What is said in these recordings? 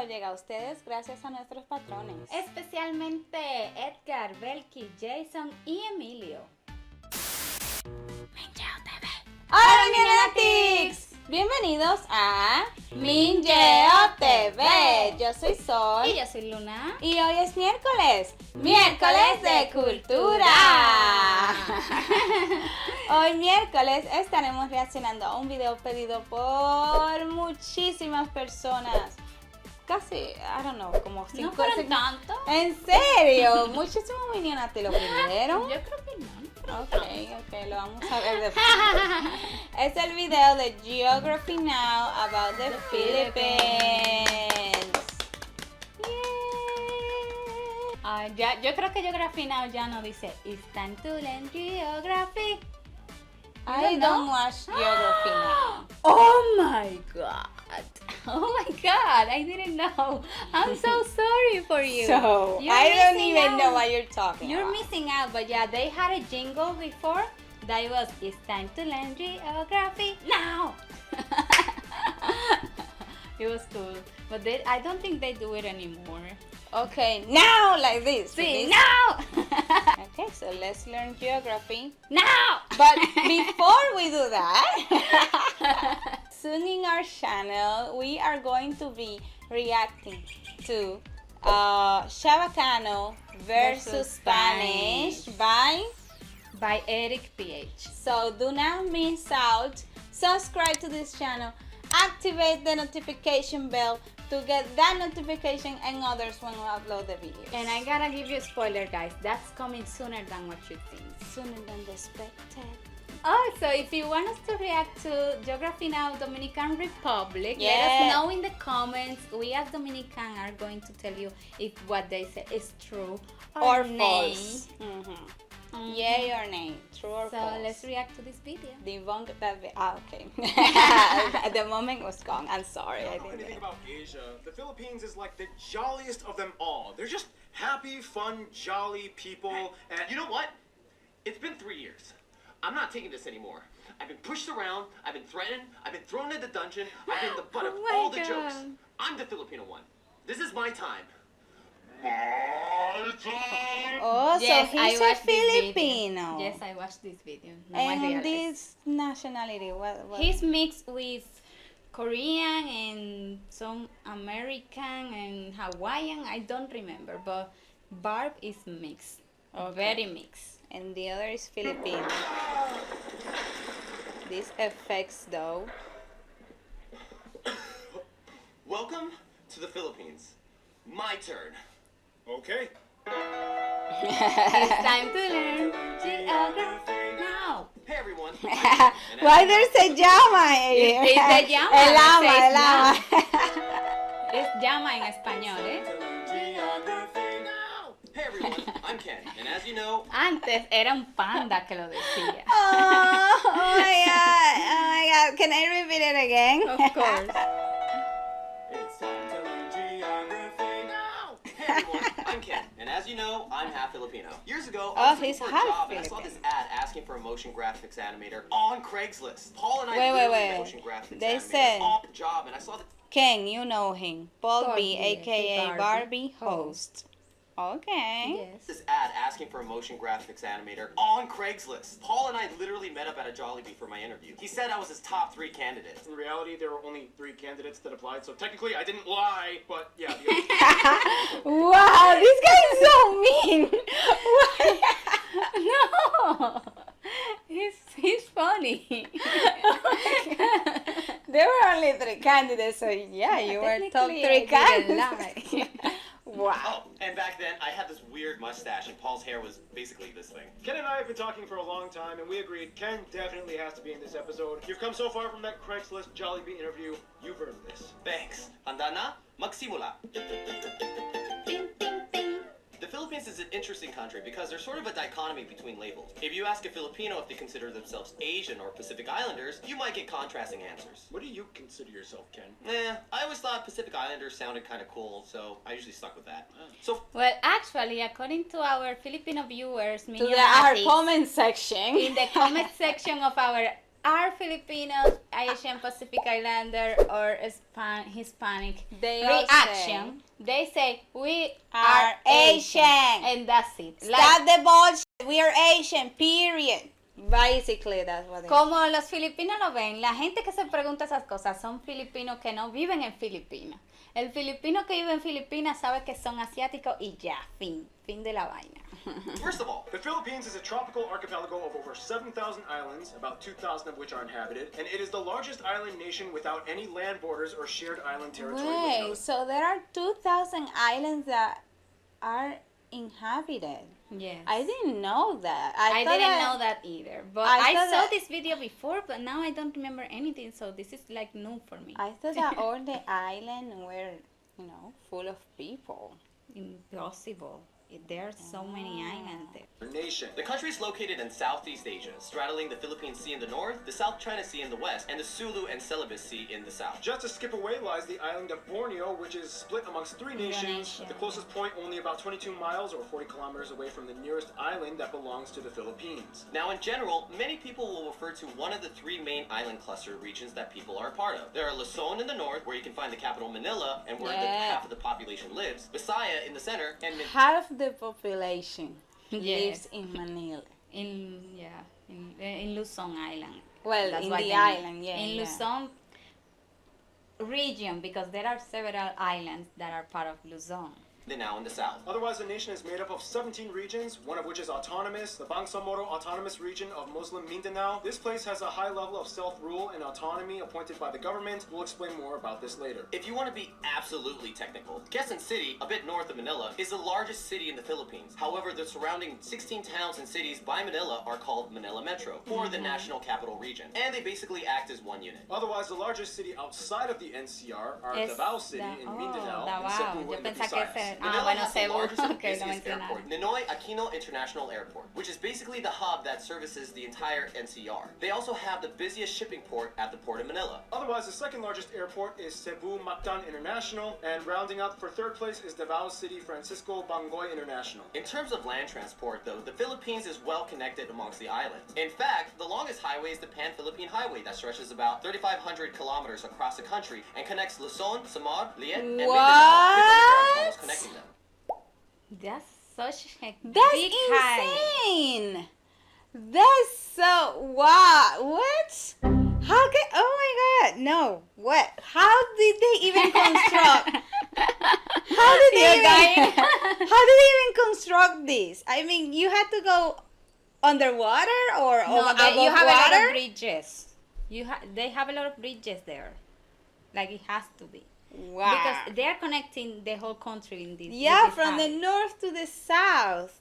episodio llega a ustedes gracias a nuestros patrones. Especialmente Edgar, Belki, Jason y Emilio. ¡Hola, Mindanatics! Bienvenidos a Minyieoworld TV. Yo soy Sol. Y yo soy Luna. Y hoy es miércoles de cultura. Hoy miércoles estaremos reaccionando a un video pedido por muchísimas personas. Casi, I don't know, como 5 ¿No fueron tanto? ¿En serio? Muchísimos minions te lo pidieron. Yo creo que no. Ok, lo vamos a ver después. Es el video de Geography Now about the Philippines. Yo creo que Geography Now ya no dice It's time to learn geography. I don't watch Geography Now. Oh my god. I didn't know. I'm so sorry for you. So, I don't even know what you're talking You're about. missing out, but yeah, they had a jingle before that was It's time to learn geography now. It was cool, but I don't think they do it anymore. Okay, now like this. See, now! Okay, so let's learn geography. Now! But before we do that, soon in our channel, we are going to be reacting to Chabacano versus Spanish by Eric PH. So do not miss out. Subscribe to this channel. Activate the notification bell to get that notification and others when we upload the videos. And I gotta give you a spoiler, guys. That's coming sooner than what you think. Sooner than expected. Oh, so if you want us to react to Geography Now Dominican Republic, Yeah. let us know in the comments. We as Dominican are going to tell you if what they say is true Or nay. false. Yay or nay. True or So false. let's react to this video. Debunk that. Okay. The moment was gone. I'm sorry. I I don't know did anything it. about Asia. The Philippines is like the jolliest of them all. They're just happy, fun, jolly people. And You know what? It's been 3 years. I'm not taking this anymore. I've been pushed around, I've been threatened, I've been thrown in the dungeon, I've been the butt of Oh my all the God. jokes. I'm the Filipino one. This is my time. Oh, Yes, so I he's a watched this video. Filipino. Yes, I watched this video. Now I And realize. this nationality, what? He's mixed with Korean and some American and Hawaiian. I don't remember, but Barb is mixed. Okay. Very mixed. And the other is Filipino. These effects, though. Welcome to the Philippines. My turn. okay. It's time to learn geography now. Hey everyone. Why there's a llama here? It's a llama. El llama, It el says llama. Es llama en español, ¿eh? Hey everyone, I'm Ken, and as you know, Antes era un panda que lo decía. Oh my god. Can I repeat it again? Of course. It's time to learn geography now. hey everyone, I'm Ken, and as you know, I'm half Filipino. Years ago, Oh, I was looking he's for a half job, and I saw this ad asking for a motion graphics animator on Craigslist. Paul and I Wait. literally motion graphics They animators said- on the job, and I saw that. Ken, you know him. Paul B, Paul B, aka Barbie host. Okay. Yes. This ad asking for a motion graphics animator on Craigslist. Paul and I literally met up at a Jollibee for my interview. He said I was his top 3 candidate. In reality, there were only 3 candidates that applied, so technically I didn't lie, but yeah. Wow, this guy is so mean. No. He's funny. There were only 3 candidates, so yeah, you were top 3 Technically, I didn't candidates. Wow. Oh, and back then I had this weird mustache and Paul's hair was basically this thing. Ken and I have been talking for a long time, and we agreed Ken definitely has to be in this episode. You've come so far from that Craigslist Jollibee interview, you've earned this. Thanks. Handa na? Magsimula. Ting, ting, ting. The Philippines is an interesting country because there's sort of a dichotomy between labels. If you ask a Filipino if they consider themselves Asian or Pacific Islanders, you might get contrasting answers. What do you consider yourself, Ken? I always thought Pacific Islanders sounded kind of cool, so I usually stuck with that. So, Well, actually, according to our Filipino viewers, To our Mindanao, comment section. in the comment section of our are Filipinos, Asian Pacific Islander, or Hispanic They all reaction, they say we are Asian. and that's it. Stop the bullshit. We are Asian, period. Basically, that's what they Como los filipinos lo ven, la gente que se pregunta esas cosas son filipinos que no viven en Filipinas. El filipino que vive en Filipinas sabe que son asiáticos y ya, fin de la vaina. First of all, the Philippines is a tropical archipelago of over 7,000 islands, about 2,000 of which are inhabited, and it is the largest island nation without any land borders or shared island territory with Wait, another. so there are 2,000 islands that are inhabited. Yes. I didn't know that. I thought didn't know that either. But I I thought saw that- this video before, but now I don't remember anything, so this is like new for me. I thought that all the islands were, full of people. Impossible. There are so many islands there. Nation. The country is located in Southeast Asia, straddling the Philippine Sea in the north, the South China Sea in the west, and the Sulu and Celebes Sea in the south. Just a skip away lies the island of Borneo, which is split amongst three nations. Indonesia. The closest point only about 22 miles or 40 kilometers away from the nearest island that belongs to the Philippines. Now, in general, many people will refer to one of the three main island cluster regions that people are a part of. There are Luzon in the north, where you can find the capital Manila, and where half of the population lives, Visaya in the center, and Half the population Yes. lives in Manila. In Luzon Island. Well, That's in what the they island, mean. yeah. In yeah. Luzon region, because there are several islands that are part of Luzon. Mindanao in the south. Otherwise, the nation is made up of 17 regions, one of which is autonomous, the Bangsamoro Autonomous Region of Muslim Mindanao. This place has a high level of self-rule and autonomy appointed by the government. We'll explain more about this later. If you want to be absolutely technical, Quezon City, a bit north of Manila, is the largest city in the Philippines. However, the surrounding 16 towns and cities by Manila are called Manila Metro, or the National Capital Region, and they basically act as one unit. Otherwise, the largest city outside of the NCR are Es Davao City in Mindanao and Davao. Cebu Yo in the pensaba que Visayas. ese... Manila bueno, has the Cebu. largest and Okay, lo busiest mencionaron. airport, Ninoy Aquino International Airport, which is basically the hub that services the entire NCR. They also have the busiest shipping port at the Port of Manila. Otherwise, the second largest airport is Cebu Mactan International, and rounding out for third place is Davao City Francisco Bangoy International. In terms of land transport, though, the Philippines is well connected amongst the islands. In fact, the longest highway is the Pan-Philippine Highway that stretches about 3,500 kilometers across the country and connects Luzon, Samar, Liet, and Mindanao with underground tunnels connecting them. That's such a That's big high. insane. That's so what? How can? Oh my God! No. What? How did they even construct? How did they even? How did they even construct this? I mean, you had to go underwater or No, above you have a lot water? of bridges. They have a lot of bridges there. Like it has to be. Wow. Because they are connecting the whole country in this. Yeah, with this from the highway. north to the south.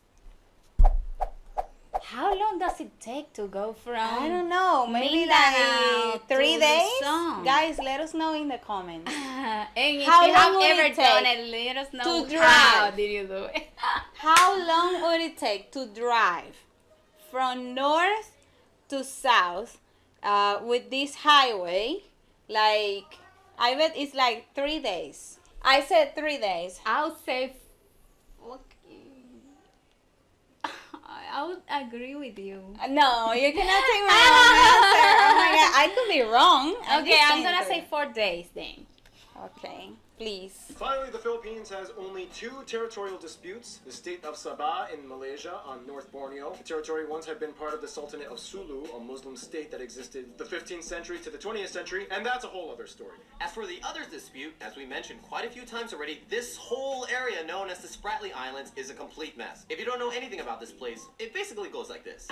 How long does it take to go from? I don't know. Maybe Mindanao like 3 to days. Luzon. Guys, let us know in the comments. And if How you have long would ever it done take it, let us know to how drive? did you do it. How long would it take to drive from north to south with this highway? Like, I bet it's like 3 days. I said 3 days. I would say, I would agree with you. No, you cannot take my own answer. Oh my God, I could be wrong. Okay, just I'm saying gonna 3. say 4 days then. Okay, please. Finally, the Philippines has only 2 territorial disputes. The state of Sabah in Malaysia on North Borneo. The territory once had been part of the Sultanate of Sulu, a Muslim state that existed the 15th century to the 20th century, and that's a whole other story. As for the other dispute, as we mentioned quite a few times already, this whole area known as the Spratly Islands is a complete mess. If you don't know anything about this place, it basically goes like this.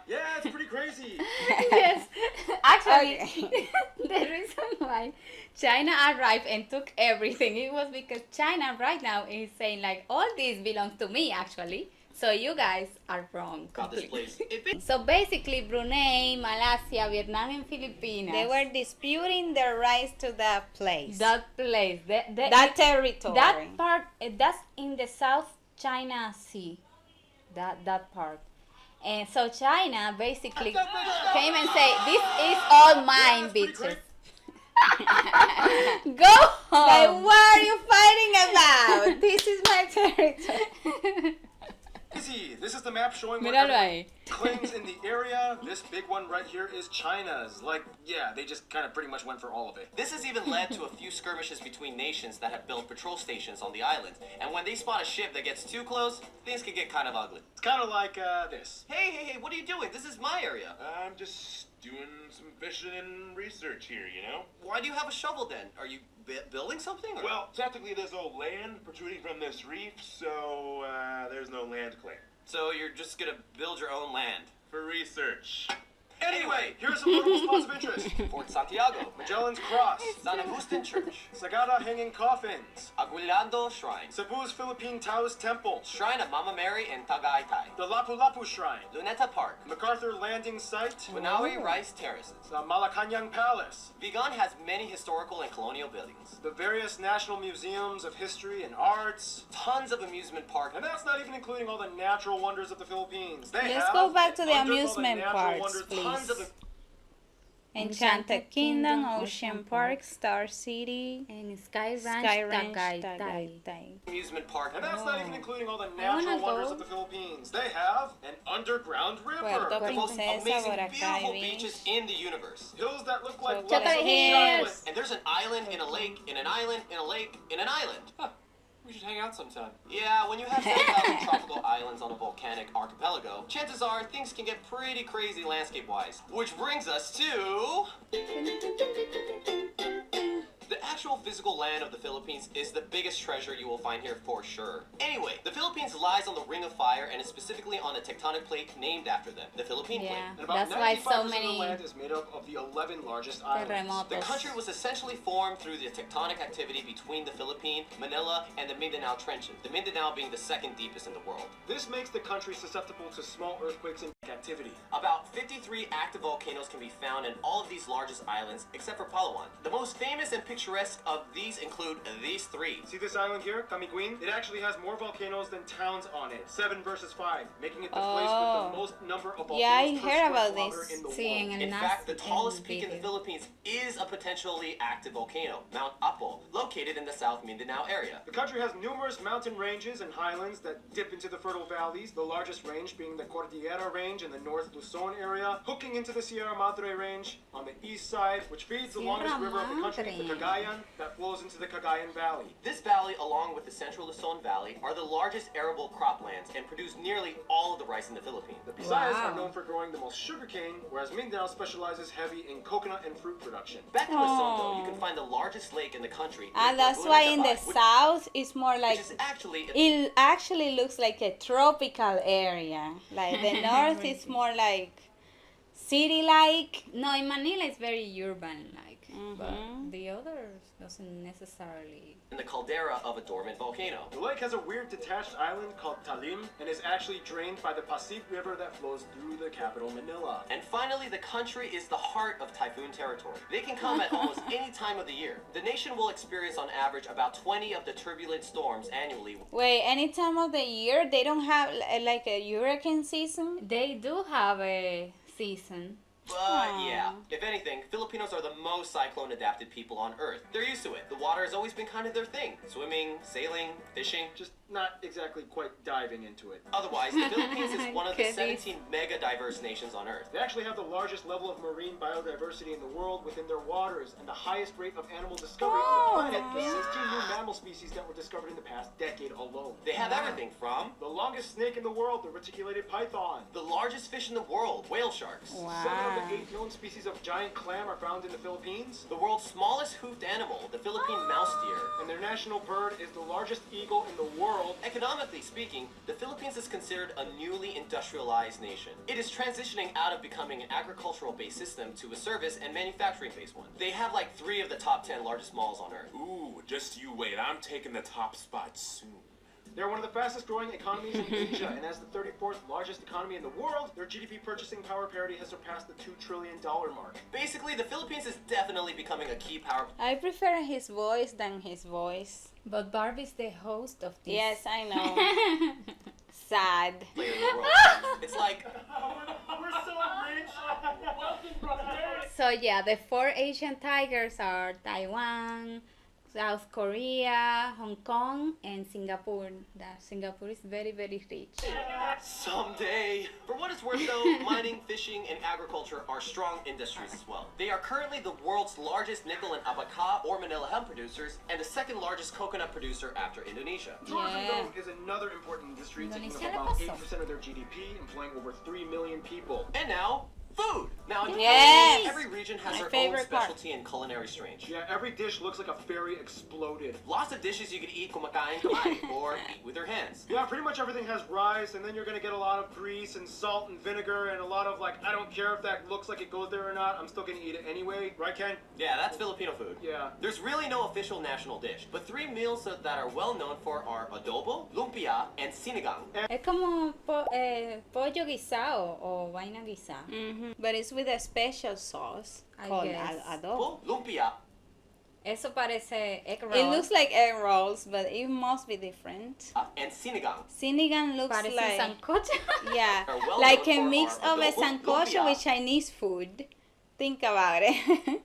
Yeah, it's pretty crazy. Yes, actually, Okay. the reason why China arrived and took everything, it was because China right now is saying like, all this belongs to me actually, so you guys are wrong About this completely. place. So basically Brunei, Malaysia, Vietnam and Philippines, They were disputing their rights to that place. that place, that territory. that part, that's in the South China Sea, that part. And so China basically came and say, this is all mine, bitches. Go Like, home. what are you fighting about? This is my territory. Easy. This is the map showing where Míralo everyone ahí. claims in the area. This big one right here is China's. Like, yeah, they just kind of pretty much went for all of it. This has even led to a few skirmishes between nations that have built patrol stations on the island. And when they spot a ship that gets too close, things can get kind of ugly. It's kind of like this. Hey, what are you doing? This is my area. I'm just doing some fishing and research here, you know? Why do you have a shovel then? Are you building something? Or? Well, technically there's no land protruding from this reef, so there's no land claim. So you're just gonna build your own land? For research. Anyway, here are some notable spots of interest. Fort Santiago, Magellan's Cross, San Agustin Church, Sagada Hanging Coffins, Aguinaldo Shrine, Cebu's Philippine Taoist Temple, Shrine of Mama Mary in Tagaytay, the Lapu-Lapu Shrine, Luneta Park, MacArthur Landing Site, Winawi Rice Terraces. the Malacanang Palace, Vigan has many historical and colonial buildings, the various national museums of history and arts, tons of amusement parks, and that's not even including all the natural wonders of the Philippines. They Let's have, go back to the under all amusement natural parks, wonders, please. tons of Enchanted Kingdom, Ocean Park, Star City, En Sky Ranch, Sky Ranch, Tagaytay. Tagaytay. amusement park, And that's not even including all the wanna natural wonders go. of the Philippines. They have an underground river. Puerto The most Princesa, amazing, Boracay beautiful Beach. beaches in the universe. hills that look like Chocolate lumps of Hills. chocolate. And there's an island in a lake, in an island, in a lake, in an island. Huh. We should hang out sometime. Yeah, when you have 7,000 tropical islands on a volcanic archipelago, chances are things can get pretty crazy landscape-wise. Which brings us to... The actual physical land of the Philippines is the biggest treasure you will find here for sure. Anyway, the Philippines lies on the Ring of Fire and is specifically on a tectonic plate named after them, the Philippine Plate. Yeah, And about that's why 95% so of the many land is made up of the 11 largest islands. The terremotos. country was essentially formed through the tectonic activity between the Philippine, Manila, and the Mindanao Trench, the Mindanao being the second deepest in the world. This makes the country susceptible to small earthquakes and activity. About 53 active volcanoes can be found in all of these largest islands, except for Palawan. The most famous and picturesque of these include these three. See this island here, Camiguin? It actually has more volcanoes than towns on it. 7 versus 5, making it the place with the most number of volcanoes Yeah, I per heard square about kilometer this. in the Sí, world. en el In NAS fact, the tallest peak in the video. Philippines is a potentially active volcano, Mount Apo, located in the South Mindanao area. The country has numerous mountain ranges and highlands that dip into the fertile valleys, the largest range being the Cordillera Range in the North Luzon area, hooking into the Sierra Madre Range on the east side, which feeds the Sierra longest river of the country, the Madre. Cagayan, that flows into the Cagayan Valley. This valley, along with the central Luzon Valley, are the largest arable croplands and produce nearly all of the rice in the Philippines. The Visayas Wow. are known for growing the most sugarcane, whereas Mindanao specializes heavy in coconut and fruit production. Back in Luzon, though, you Oh. can find the largest lake in the country. And Lake that's why in the Laguna, south it's more which like is actually it actually looks like a tropical area. Like the north is more like city-like. No, in Manila it's very urban like, Mhm. but the others doesn't necessarily. in the caldera of a dormant volcano. The lake has a weird detached island called Talim and is actually drained by the Pasig River that flows through the capital, Manila. And finally, the country is the heart of typhoon territory. They can come at almost any time of the year. The nation will experience on average about 20 of the turbulent storms annually. Wait, any time of the year they don't have like a hurricane season? They do have a season. But yeah, if anything, Filipinos are the most cyclone adapted people on Earth. They're used to it. The water has always been kind of their thing. Swimming, sailing, fishing. Just not exactly quite diving into it. Otherwise, the Philippines is one of the Goodies. 17 mega diverse nations on Earth. They actually have the largest level of marine biodiversity in the world within their waters and the highest rate of animal discovery on the planet, with 16 new mammal species that were discovered in the past decade alone. They have everything from The longest snake in the world, the reticulated python. the largest fish in the world, whale sharks. 7 of Wow. the 8 known species of giant clam are found in the Philippines. The world's smallest hoofed animal, the Philippine mouse deer. And their national bird is the largest eagle in the world. Economically speaking, the Philippines is considered a newly industrialized nation. It is transitioning out of becoming an agricultural-based system to a service and manufacturing-based one. They have like 3 of the top 10 largest malls on Earth. Ooh, just you wait. I'm taking the top spot soon. They're one of the fastest growing economies in Asia, and as the 34th largest economy in the world, their GDP purchasing power parity has surpassed the $2 trillion mark. Basically, the Philippines is definitely becoming a key power. I prefer his voice than his voice. But Barbie's the host of this. Yes, I know. Sad. player in the world. It's like We're so rich! So yeah, the 4 Asian tigers are Taiwan, South Korea, Hong Kong, and Singapore. That Singapore is very, very rich. Someday. For what it's worth, though, mining, fishing, and agriculture are strong industries as well. They are currently the world's largest nickel and abaca or Manila hemp producers, and the second largest coconut producer after Indonesia. Tourism, Yeah. though, is another important industry, taking up Indonesia about le pasó. 8% of their GDP, employing over 3 million people. And now, food. Now, in Yes. Japan, every region has My their own favorite part. specialty and culinary strange. Yeah, every dish looks like a fairy exploded. Lots of dishes you could eat kumakain kamay, or eat with your hands. Yeah, pretty much everything has rice, and then you're gonna get a lot of grease and salt and vinegar, and a lot of I don't care if that looks like it goes there or not, I'm still gonna eat it anyway. Right, Ken? Yeah, that's Filipino food. Yeah. There's really no official national dish, but three meals that are well known for are adobo, lumpia, and sinigang. Es como pollo guisado o vaina guisada. But it's with a special sauce I called guess. adobo. Lumpia. Eso parece egg roll. It looks like egg rolls, but it must be different. And sinigang. Sinigang looks Parece like sancocho. yeah, Are well like known a for mix our of a adobo, sancocho lumpia. with Chinese food. Think about it.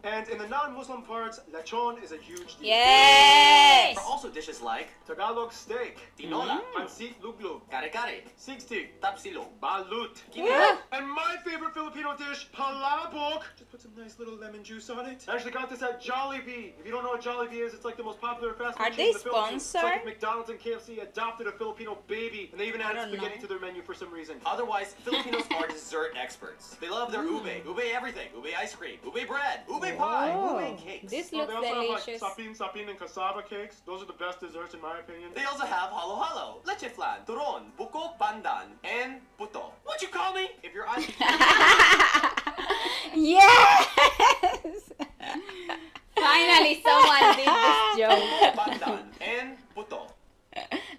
And in the non-Muslim parts, lechon is a huge deal. Yes. There are also dishes like Tagalog steak, tinola, pancit luglug, kare-kare, sigstig, tapsilog, balut. kinilaw. And my favorite Filipino dish, palabok. Just put some nice little lemon juice on it. I actually got this at Jollibee. If you don't know what Jollibee is, it's like the most popular fast food Are chain they in the Philippines. It's like sponsored? if McDonald's and KFC adopted a Filipino baby, and they even added don't spaghetti know. to their menu for some reason. Otherwise, Filipinos are dessert experts. They love their ube everything, ube ice cream, ube bread, ube pie, Oh, ube cakes. This Oh, looks they also delicious. have sapin and cassava cakes. Those are the best desserts in my opinion. They also have halo-halo, leche flan, turon, buko, pandan, and puto. What you call me? If you're Yes. Finally, someone did this joke. pandan and puto.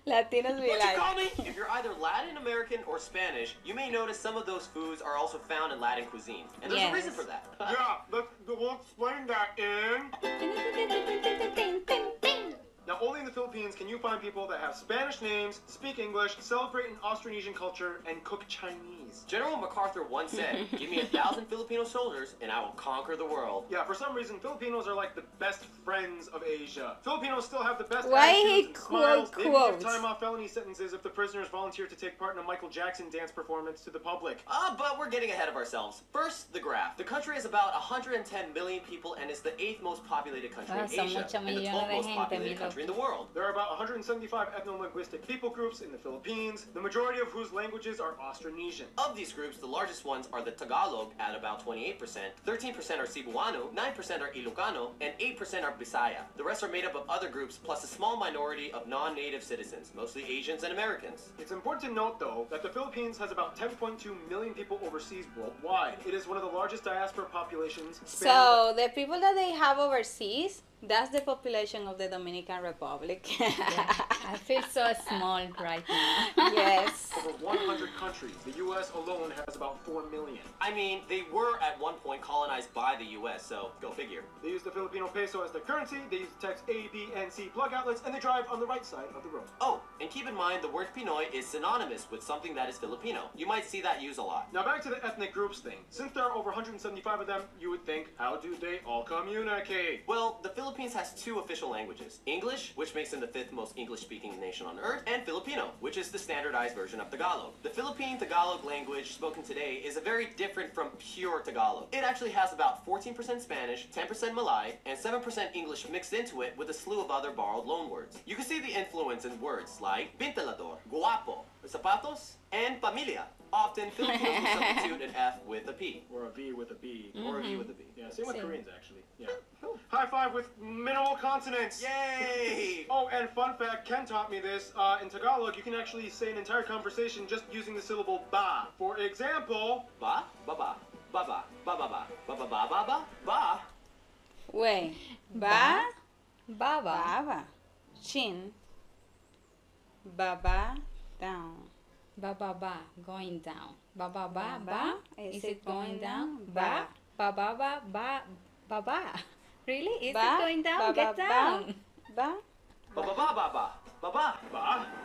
Latinos be What you like. call me? If you're either Latin American or Spanish, you may notice some of those foods are also found in Latin cuisine. And there's a Yes. reason for that. Yeah, we'll explain that in... Now, only in the Philippines can you find people that have Spanish names, speak English, celebrate an Austronesian culture, and cook Chinese. General MacArthur once said, "Give me 1,000 Filipino soldiers and I will conquer the world." Yeah, for some reason, Filipinos are like the best friends of Asia. Filipinos still have the best Why attitudes he and smiles. They even give quotes? time off felony sentences if the prisoners volunteer to take part in a Michael Jackson dance performance to the public. But we're getting ahead of ourselves. First, the graph. The country is about 110 million people and is the 8th most populated country in Son Asia muchos and the millones 12th de most gente, populated mi country in the world. There are about 175 ethno-linguistic people groups in the Philippines, the majority of whose languages are Austronesian. Of these groups, the largest ones are the Tagalog at about 28%, 13% are Cebuano, 9% are Ilocano, and 8% are Bisaya. The rest are made up of other groups plus a small minority of non-native citizens, mostly Asians and Americans. It's important to note, though, that the Philippines has about 10.2 million people overseas worldwide. It is one of the largest diaspora populations. So the people that they have overseas, that's the population of the Dominican Republic. I feel so small right now. Yes. Over 100 countries. The U.S. alone has about 4 million. I mean, they were at one point colonized by the US, so go figure. They use the Filipino peso as their currency, they use the text A, B, and C plug outlets, and they drive on the right side of the road. Oh, and keep in mind the word Pinoy is synonymous with something that is Filipino. You might see that used a lot. Now back to the ethnic groups thing. Since there are over 175 of them, you would think, how do they all communicate? Well, the Philippines has two official languages. English, which makes them the 5th most English-speaking nation on earth, and Filipino, which is the standardized version of Tagalog. The Philippine Tagalog language spoken today is a very different from pure Tagalog. It actually has about 14% Spanish, 10% Malay, and 7% English mixed into it with a slew of other borrowed loanwords. You can see the influence in words like bintelador, guapo, zapatos, and familia. Often, Filipinos will substitute an F with a P. Or a V with a B. Or a V with a B. Yeah, same with Same. Koreans, actually. Yeah. High five with minimal consonants. Yay! Oh, and fun fact, Ken taught me this. In Tagalog, you can actually say an entire conversation just using the syllable ba. For example, Ba, ba, ba, ba, ba, ba, ba, ba, ba, ba, ba, ba, ba, ba. Wait. Ba? Baba. Baba. Chin. Baba. Down. Ba ba ba. Going down. Ba ba ba Ba, ba. Is it going down? Ba ba ba ba ba ba ba. Really? Is Ba, it going down? ba, Get ba, down. Ba. Ba, ba, ba, ba, ba, ba, ba. ba,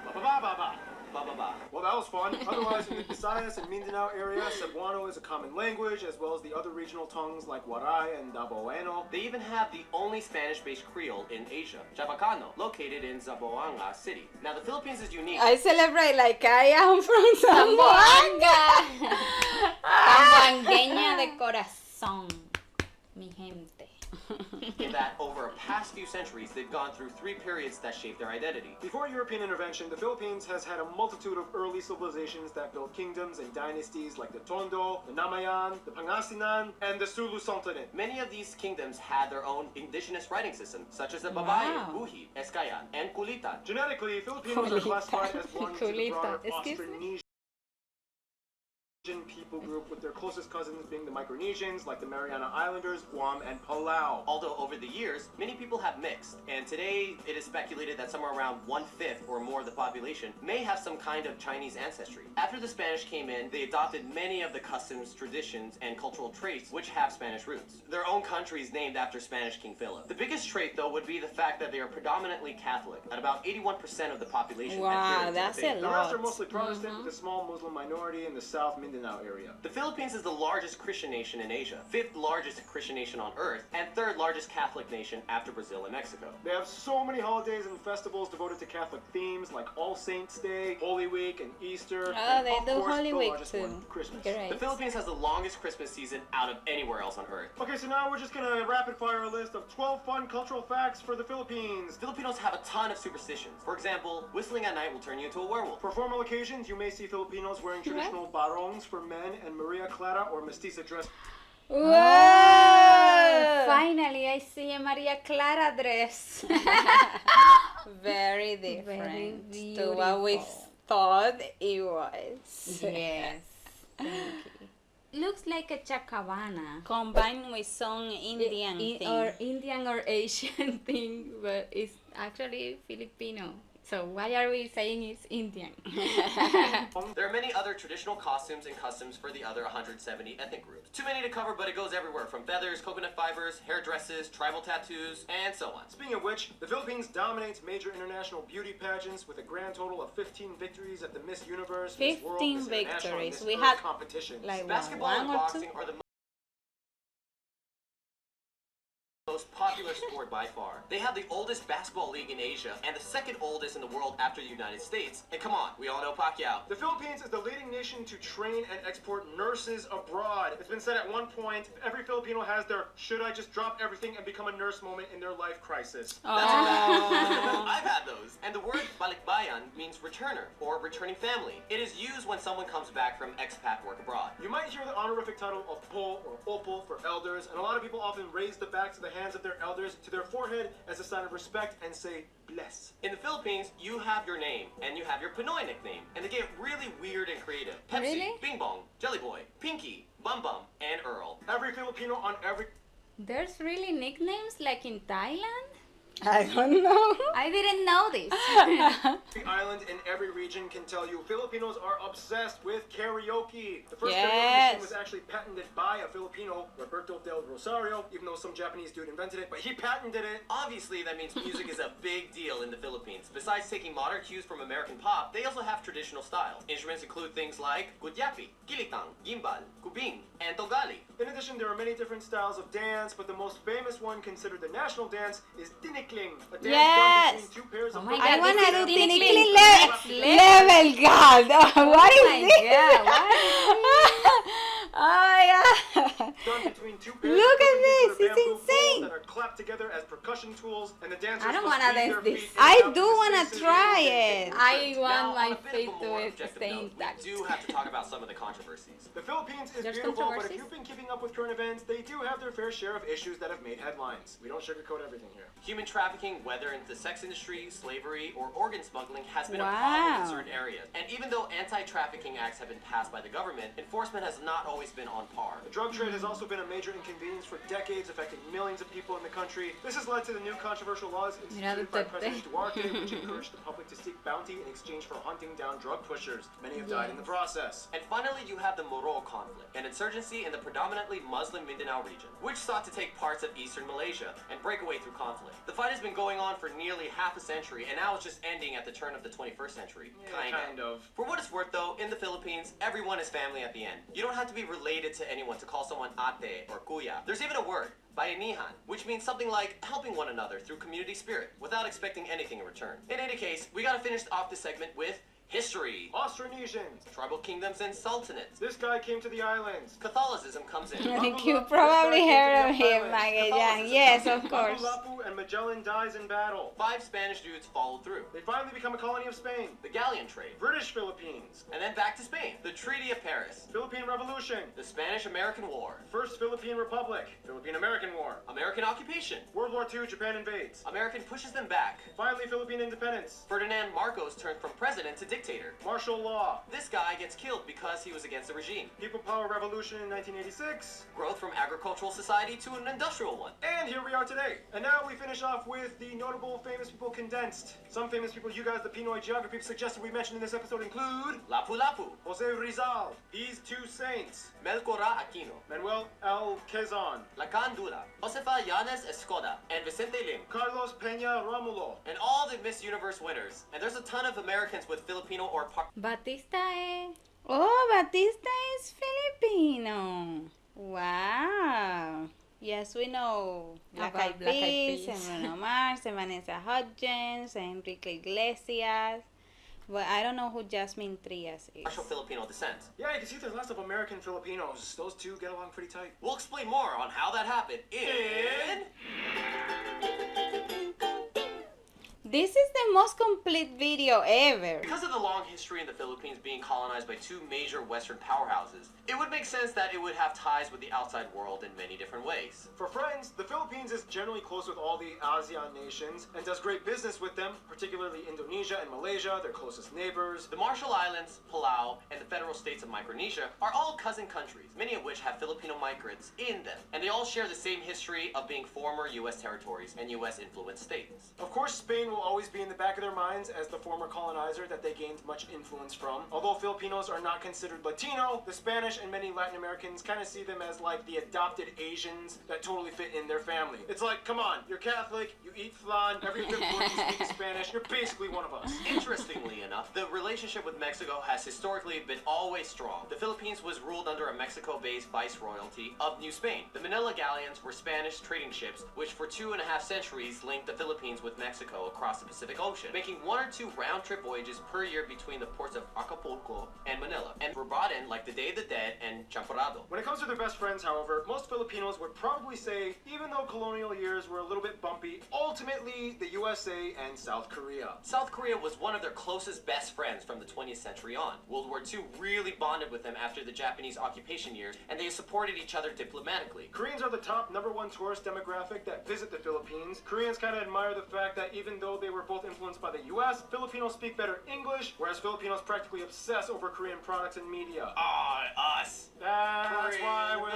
ba, ba, ba, ba, ba. Bababa. Well, that was fun. Otherwise, in the Visayas and Mindanao area, Cebuano is a common language, as well as the other regional tongues like Waray and Daboeno. They even have the only Spanish-based Creole in Asia, Chabacano, located in Zamboanga City. Now, the Philippines is unique. I celebrate like I am from Zamboanga. Zamboangueña de corazón, mi gente. In that over a past few centuries, they've gone through 3 periods that shaped their identity. Before European intervention, the Philippines has had a multitude of early civilizations that built kingdoms and dynasties like the Tondo, the Namayan, the Pangasinan, and the Sulu Sultanate. Many of these kingdoms had their own indigenous writing system, such as the Babayan, Wow. Buhi, Eskayan, and Kulitan. Genetically, Filipinos are classified as belonging to the Kulita. broader Excuse me? Austronesian people group, with their closest cousins being the Micronesians, like the Mariana Islanders, Guam, and Palau. Although over the years, many people have mixed, and today it is speculated that somewhere around 1/5 or more of the population may have some kind of Chinese ancestry. After the Spanish came in, they adopted many of the customs, traditions, and cultural traits which have Spanish roots. Their own country is named after Spanish King Philip. The biggest trait, though, would be the fact that they are predominantly Catholic, at about 81% of the population. Wow, adhere to the that's faith. a The rest are lot. mostly Protestant, with a small Muslim minority in the South Mindanao area. The Philippines is the largest Christian nation in Asia, 5th largest Christian nation on Earth, and 3rd largest Catholic nation after Brazil and Mexico. They have so many holidays and festivals devoted to Catholic themes, like All Saints Day, Holy Week, and Easter. Oh, and they of do course, Holy the Week largest too. one, Christmas. Great. The Philippines has the longest Christmas season out of anywhere else on Earth. Okay, so now we're just gonna rapid fire a list of 12 fun cultural facts for the Philippines. Filipinos have a ton of superstitions. For example, whistling at night will turn you into a werewolf. For formal occasions, you may see Filipinos wearing traditional barongs for men and Maria Clara or mestiza dress Whoa! Finally, I see a Maria Clara dress. Very different Very to what we beautiful. thought it was. Yes. Looks like a chacabana. Combined with some Indian thing. Or Indian or Asian thing, but it's actually Filipino. So why are we saying it's Indian? There are many other traditional costumes and customs for the other 170 ethnic groups. Too many to cover, but it goes everywhere from feathers, coconut fibers, hair dresses, tribal tattoos, and so on. Speaking of which, the Philippines dominates major international beauty pageants with a grand total of 15 victories at the Miss Universe, Miss World, 15 Miss International, and victories. Miss We Earth had, competitions. like, Basketball one and or two? boxing are the most popular sport by far. They have the oldest basketball league in Asia and the 2nd oldest in the world after the United States. And come on, we all know Pacquiao. The Philippines is the leading nation to train and export nurses abroad. It's been said at one point, every Filipino has their should I just drop everything and become a nurse moment in their life crisis. Oh. I've had those. And the word balikbayan means returner or returning family. It is used when someone comes back from expat work abroad. You might hear the honorific title of po or opo for elders, and a lot of people often raise the backs of the hands of their elders to their forehead as a sign of respect and say, bless. In the Philippines, you have your name and you have your Pinoy nickname, and they get really weird and creative. Pepsi, Really? Bing Bong, Jelly Boy, Pinky, Bum Bum, and Earl. Every Filipino on every There's really nicknames like in Thailand? I don't know. I didn't know this. island in every region can tell you Filipinos are obsessed with karaoke. The first karaoke Yes. machine was actually patented by a Filipino, Roberto del Rosario, even though some Japanese dude invented it, but he patented it. Obviously, that means music is a big deal in the Philippines. Besides taking modern cues from American pop, they also have traditional style. Instruments include things like gudyapi, kilitang, gimbal, kubing, and togali. In addition, there are many different styles of dance, but the most famous one considered the national dance is tinikling, a dance Yes. done between 2 pairs of Oh my I God, want this to is do tinikling tinikling next level, God. What is my this? God, what Oh my God. done between 2 pairs Look of at this, particular it's bamboo poles insane. that are clapped together as percussion tools, and the dancers I don't must wanna beat their dance this. feet in I and out do to the wanna spaces try in it. the I rhythm. want Now, my on a bit feet of a to more it objective stay note, intact. we do have to talk about some of the controversies. The Philippines is There's beautiful, but if controversies? you've been keeping up with current events, they do have their fair share of issues that have made headlines. We don't sugarcoat everything here. Human trafficking, whether in the sex industry, slavery, or organ smuggling, has been a Wow. problem in certain areas. And even though anti-trafficking acts have been passed by the government, enforcement has not always been on par. The drug trade has also been a major inconvenience for decades, affecting millions of people in the country. This has led to the new controversial laws instituted by President Duarte, which encouraged the public to seek bounty in exchange for hunting down drug pushers. Many have died in the process. And finally, you have the Moro conflict, an insurgency in the predominantly Muslim Mindanao region, which sought to take parts of eastern Malaysia and break away through conflict. The fight has been going on for nearly half a century, and now it's just ending at the turn of the 21st century. Kind of. For what it's worth, though, in the Philippines, everyone is family at the end. You don't have to be related to anyone to call someone ate or kuya. There's even a word, bayanihan, which means something like helping one another through community spirit without expecting anything in return. In any case, we gotta finish off this segment with history. Austronesians. Tribal kingdoms and sultanates. This guy came to the islands. Catholicism comes in. You probably heard of him, Magallanes. Yes, of course. Lapu-Lapu and Magellan dies in battle. 5 Spanish dudes followed through. They finally become a colony of Spain. The galleon trade. British Philippines. And then back to Spain. The Treaty of Paris. Philippine Revolution. The Spanish-American War. First Philippine Republic. Philippine-American War. American occupation. World War II, Japan invades. American pushes them back. Finally, Philippine independence. Ferdinand Marcos turned from president to dictator. Martial law. This guy gets killed because he was against the regime. People Power Revolution in 1986. Growth from agricultural society to an industrial one. And here we are today. And now we finish off with the notable famous people condensed. Some famous people you guys, the Pinoy geography suggested we mention in this episode include Lapu-Lapu. Jose Rizal, these two saints, Melchora Aquino. Manuel L. Quezon, Lacan Dula. Josefa Yanes Escoda. And Vicente Lim. Carlos Peña Romulo, And all the Miss Universe winners. And there's a ton of Americans with Filipino or Batista es. Oh, Batista is Filipino. Wow. Yes, we know Black About Eyed Black Eyed Peas, Peas. and Bruno Mars, and Vanessa Hudgens, and Enrique Iglesias. But I don't know who Jasmine Trias is. partial Filipino descent. Yeah, you can see there's lots of American Filipinos. Those two get along pretty tight. We'll explain more on how that happened in... This is the most complete video ever. Because of the long history in the Philippines being colonized by 2 major Western powerhouses, it would make sense that it would have ties with the outside world in many different ways. For friends, the Philippines is generally close with all the ASEAN nations and does great business with them, particularly Indonesia and Malaysia, their closest neighbors. The Marshall Islands, Palau, and the federal states of Micronesia are all cousin countries, many of which have Filipino migrants in them, and they all share the same history of being former U.S. territories and U.S.-influenced states. Of course, Spain will always be in the back of their minds as the former colonizer that they gained much influence from. Although Filipinos are not considered Latino, the Spanish and many Latin Americans kind of see them as like the adopted Asians that totally fit in their family. It's like, come on, you're Catholic, you eat flan, every fifth word you speak Spanish, you're basically one of us. Interestingly enough, the relationship with Mexico has historically been always strong. The Philippines was ruled under a Mexico-based viceroyalty of New Spain. The Manila galleons were Spanish trading ships, which for 2.5 centuries linked the Philippines with Mexico across the Pacific Ocean, making 1 or 2 round-trip voyages per year between the ports of Acapulco and Manila, and were brought in like the Day of the Dead and Champorado. When it comes to their best friends, however, most Filipinos would probably say, even though colonial years were a little bit bumpy, ultimately the USA and South Korea. South Korea was one of their closest best friends from the 20th century on. World War II really bonded with them after the Japanese occupation years, and they supported each other diplomatically. Koreans are the top #1 tourist demographic that visit the Philippines. Koreans kind of admire the fact that even though they were both influenced by the US, Filipinos speak better English, whereas Filipinos practically obsess over Korean products and media. Us. That's why we're...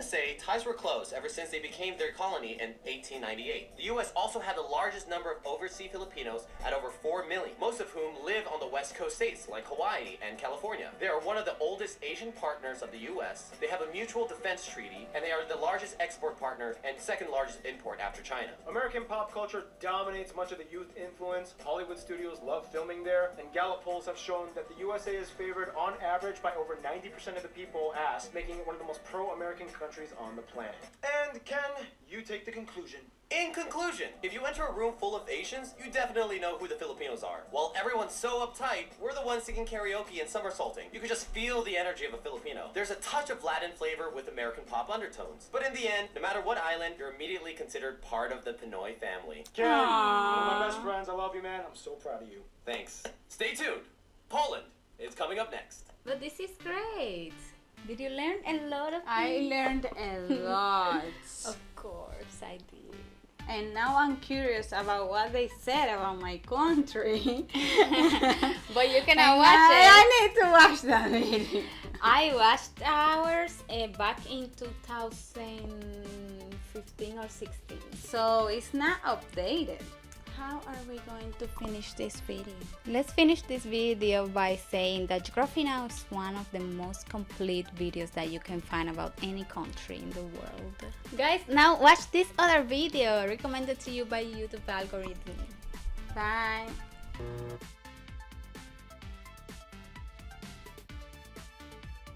Say ties were close ever since they became their colony in 1898. The U.S. also had the largest number of overseas Filipinos at over 4 million, most of whom live on the West Coast states like Hawaii and California. They are one of the oldest Asian partners of the U.S. They have a mutual defense treaty, and they are the largest export partner and second largest import after China. American pop culture dominates much of the youth influence. Hollywood studios love filming there, and Gallup polls have shown that the USA is favored on average by over 90% of the people asked, making it one of the most pro-American countries on the planet. And Ken, you take the conclusion. In conclusion, if you enter a room full of Asians, you definitely know who the Filipinos are. While everyone's so uptight, we're the ones singing karaoke and somersaulting. You can just feel the energy of a Filipino. There's a touch of Latin flavor with American pop undertones. But in the end, no matter what island, you're immediately considered part of the Pinoy family. Ken, one of my best friends, I love you, man. I'm so proud of you. Thanks. Stay tuned. Poland is coming up next. But this is great. Did you learn a lot of things? I learned a lot. Of course, I did. And now I'm curious about what they said about my country. But you cannot And watch it. I need to watch that video. I watched ours back in 2015 or 16. So it's not updated. How are we going to finish this video? Let's finish this video by saying that Geography Now is one of the most complete videos that you can find about any country in the world. Guys, now watch this other video recommended to you by YouTube algorithm. Bye.